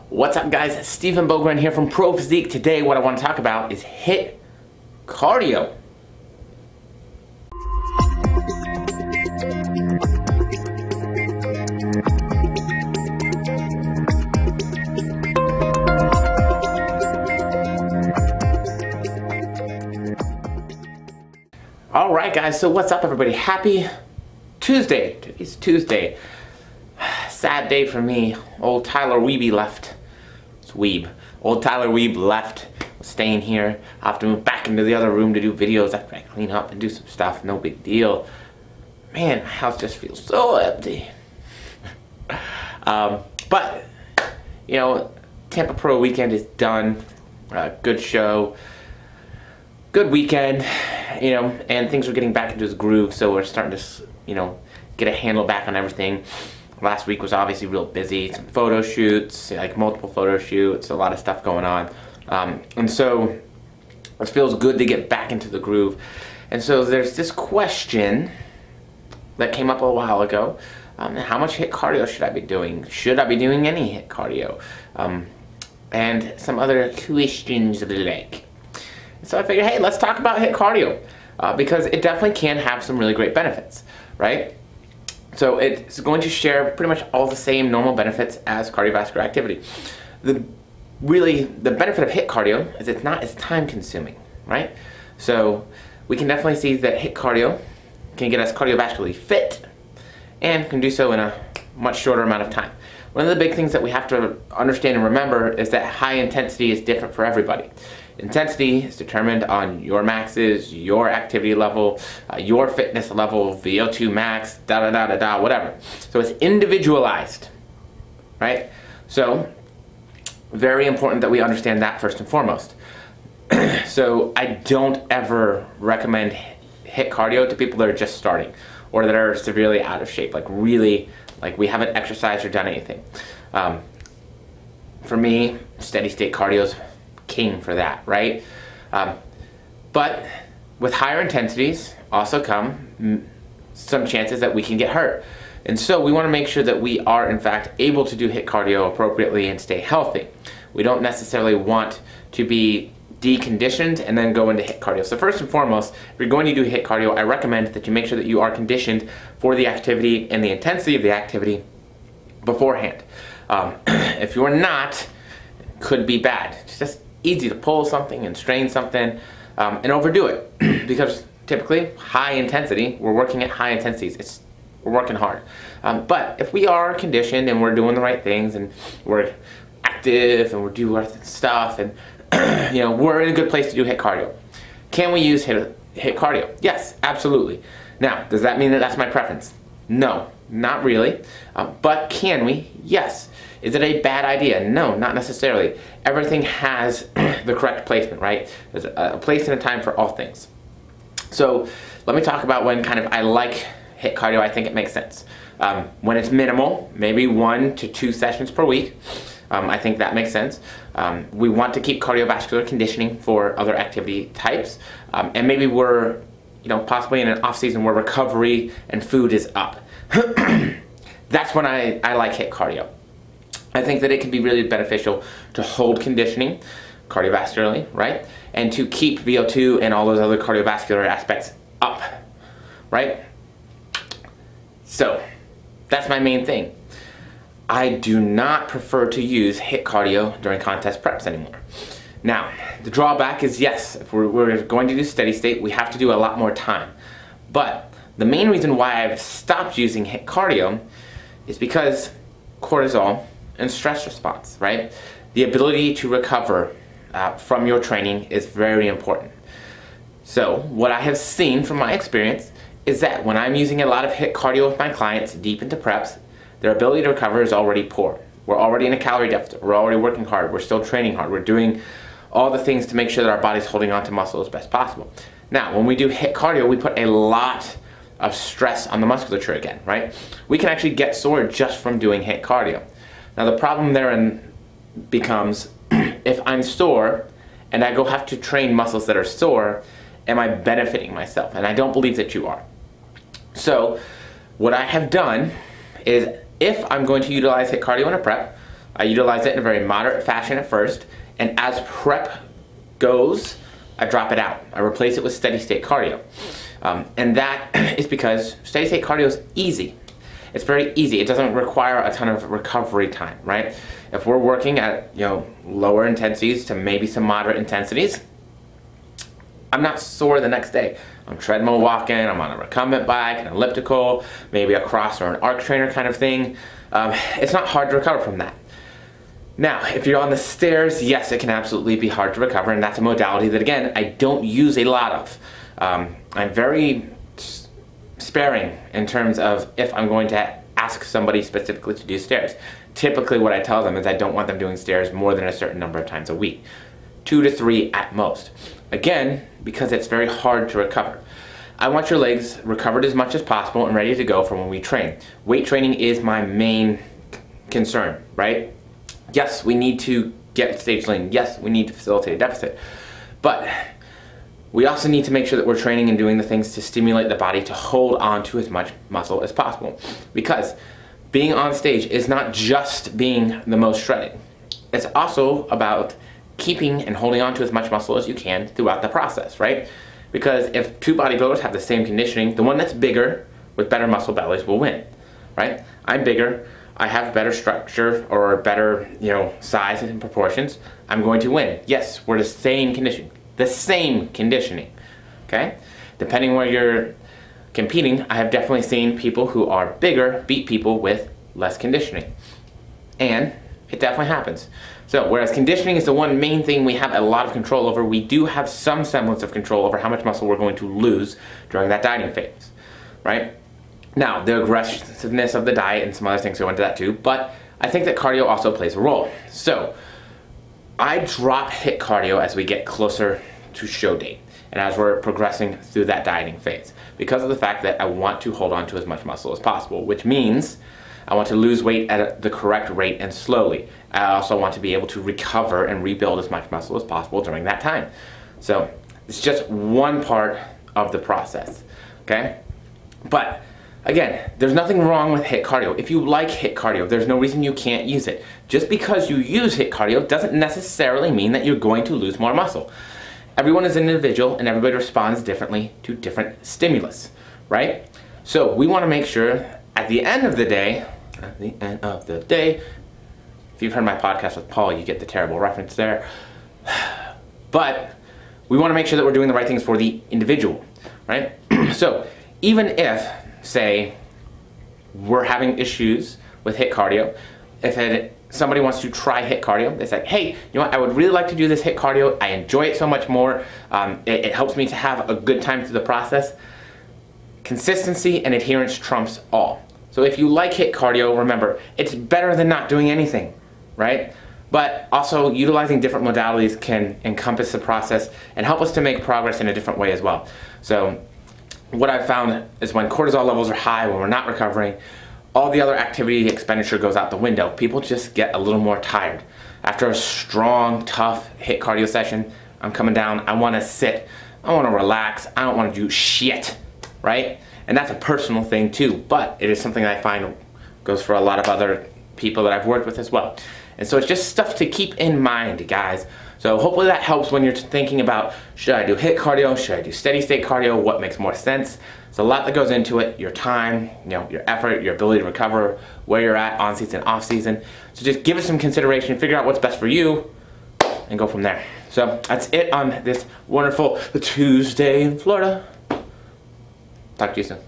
What's up, guys? Stephen Bogren here from Pro Physique. Today what I want to talk about is HIIT Cardio. Alright guys, so what's up everybody? Happy Tuesday. Today's Tuesday. Sad day for me. Old Tyler Weeby left. It's Weeb. Old Tyler Weeb left. Staying here. I have to move back into the other room to do videos after I clean up and do some stuff. No big deal. Man, my house just feels so empty. But, you know, Tampa Pro weekend is done. Good show. Good weekend. You know, and things are getting back into its groove, so we're starting to, you know, get a handle back on everything. Last week was obviously real busy, some photo shoots, like multiple photo shoots, a lot of stuff going on. And so it feels good to get back into the groove. And so there's this question that came up a while ago. How much HIIT cardio should I be doing? Should I be doing any HIIT cardio? And some other questions of the like. So I figured, hey, let's talk about HIIT cardio because it definitely can have some really great benefits, right? So it's going to share pretty much all the same normal benefits as cardiovascular activity. The benefit of HIIT cardio is it's not as time consuming, right? So we can definitely see that HIIT cardio can get us cardiovascularly fit and can do so in a much shorter amount of time. One of the big things that we have to understand and remember is that high intensity is different for everybody. Intensity is determined on your maxes, your activity level, your fitness level, VO2 max, whatever. So it's individualized, right? So very important that we understand that first and foremost. So I don't ever recommend HIIT cardio to people that are just starting or that are severely out of shape, like really, like we haven't exercised or done anything. For me, steady state cardio is king for that, right? But with higher intensities also come some chances that we can get hurt. And so we want to make sure that we are in fact able to do HIIT cardio appropriately and stay healthy. We don't necessarily want to be deconditioned and then go into HIIT cardio. So first and foremost, if you're going to do HIIT cardio, I recommend that you make sure that you are conditioned for the activity and the intensity of the activity beforehand. If you are not, it could be bad. It's just easy to pull something and strain something and overdo it because typically high intensity, we're working at high intensities. We're working hard. But if we are conditioned and we're doing the right things and we're active and we're doing our stuff and you know, we're in a good place to do HIIT cardio. Can we use HIIT cardio? Yes, absolutely. Now, does that mean that that's my preference? No, not really. But can we? Yes. Is it a bad idea? No, not necessarily. Everything has the correct placement, right? There's a place and a time for all things. So let me talk about when kind of I like HIIT cardio. I think it makes sense. When it's minimal, maybe 1 to 2 sessions per week. I think that makes sense. We want to keep cardiovascular conditioning for other activity types. And maybe we're, you know, possibly in an off season where recovery and food is up. That's when I like HIIT cardio. I think that it can be really beneficial to hold conditioning cardiovascularly, right? And to keep VO2 and all those other cardiovascular aspects up, right? So that's my main thing. I do not prefer to use HIIT cardio during contest preps anymore. Now, the drawback is yes, if we're going to do steady state, we have to do a lot more time. But the main reason why I've stopped using HIIT cardio is because cortisol and stress response, right? The ability to recover from your training is very important. So what I have seen from my experience is that when I'm using a lot of HIIT cardio with my clients deep into preps, their ability to recover is already poor. We're already in a calorie deficit. We're already working hard. We're still training hard. We're doing all the things to make sure that our body's holding on to muscle as best possible. Now, when we do HIIT cardio, we put a lot of stress on the musculature again, right? We can actually get sore just from doing HIIT cardio. Now the problem therein becomes, if I'm sore and I go have to train muscles that are sore, am I benefiting myself? And I don't believe that you are. So what I have done is if I'm going to utilize HIIT cardio in a prep, I utilize it in a very moderate fashion at first, and as prep goes, I drop it out. I replace it with steady state cardio. And that is because steady state cardio is easy. It's very easy. It doesn't require a ton of recovery time, right? If we're working at, lower intensities to maybe some moderate intensities, I'm not sore the next day. I'm treadmill walking, I'm on a recumbent bike, an elliptical, maybe a cross or an arc trainer kind of thing. It's not hard to recover from that. Now, if you're on the stairs, yes, it can absolutely be hard to recover, and that's a modality that, again, I don't use a lot of. I'm very sparing in terms of if I'm going to ask somebody specifically to do stairs. Typically what I tell them is I don't want them doing stairs more than a certain number of times a week. 2 to 3 at most. Again, because it's very hard to recover. I want your legs recovered as much as possible and ready to go for when we train. Weight training is my main concern, right? Yes, we need to get stage lean. Yes, we need to facilitate a deficit. But we also need to make sure that we're training and doing the things to stimulate the body to hold on to as much muscle as possible. Because being on stage is not just being the most shredded. It's also about keeping and holding on to as much muscle as you can throughout the process, right? Because if 2 bodybuilders have the same conditioning, the one that's bigger with better muscle bellies will win, right? I'm bigger, I have better structure or better, size and proportions, I'm going to win. Yes, we're the same conditioning, okay? Depending where you're competing, I have definitely seen people who are bigger beat people with less conditioning. And it definitely happens. So whereas conditioning is the one main thing we have a lot of control over, we do have some semblance of control over how much muscle we're going to lose during that dieting phase, right? Now, the aggressiveness of the diet and some other things go into that too, but I think that cardio also plays a role. So I drop HIIT cardio as we get closer to show date and as we're progressing through that dieting phase because of the fact that I want to hold on to as much muscle as possible, which means I want to lose weight at the correct rate and slowly. I also want to be able to recover and rebuild as much muscle as possible during that time. So it's just one part of the process, okay? But again, there's nothing wrong with HIIT cardio. If you like HIIT cardio, there's no reason you can't use it. Just because you use HIIT cardio doesn't necessarily mean that you're going to lose more muscle. Everyone is an individual and everybody responds differently to different stimulus, right? So we want to make sure at the end of the day, if you've heard my podcast with Paul, you get the terrible reference there. But we want to make sure that we're doing the right things for the individual, right? So even if, say, we're having issues with HIIT cardio, if somebody wants to try HIIT cardio, they say, hey, you know what, I would really like to do this HIIT cardio. I enjoy it so much more. It helps me to have a good time through the process. Consistency and adherence trumps all. So if you like HIIT cardio, remember, it's better than not doing anything, right? But also utilizing different modalities can encompass the process and help us to make progress in a different way as well. So what I've found is when cortisol levels are high, when we're not recovering, all the other activity expenditure goes out the window. People just get a little more tired. After a strong, tough HIIT cardio session, I'm coming down, I wanna sit, I wanna relax, I don't wanna do shit, right? And that's a personal thing too, but it is something that I find goes for a lot of other people that I've worked with as well. And so it's just stuff to keep in mind, guys. So hopefully that helps when you're thinking about, should I do HIIT cardio, should I do steady state cardio, what makes more sense? There's a lot that goes into it, your time, your effort, your ability to recover, where you're at on season, off season. So just give it some consideration, figure out what's best for you, and go from there. So that's it on this wonderful Tuesday in Florida. Talk to you soon.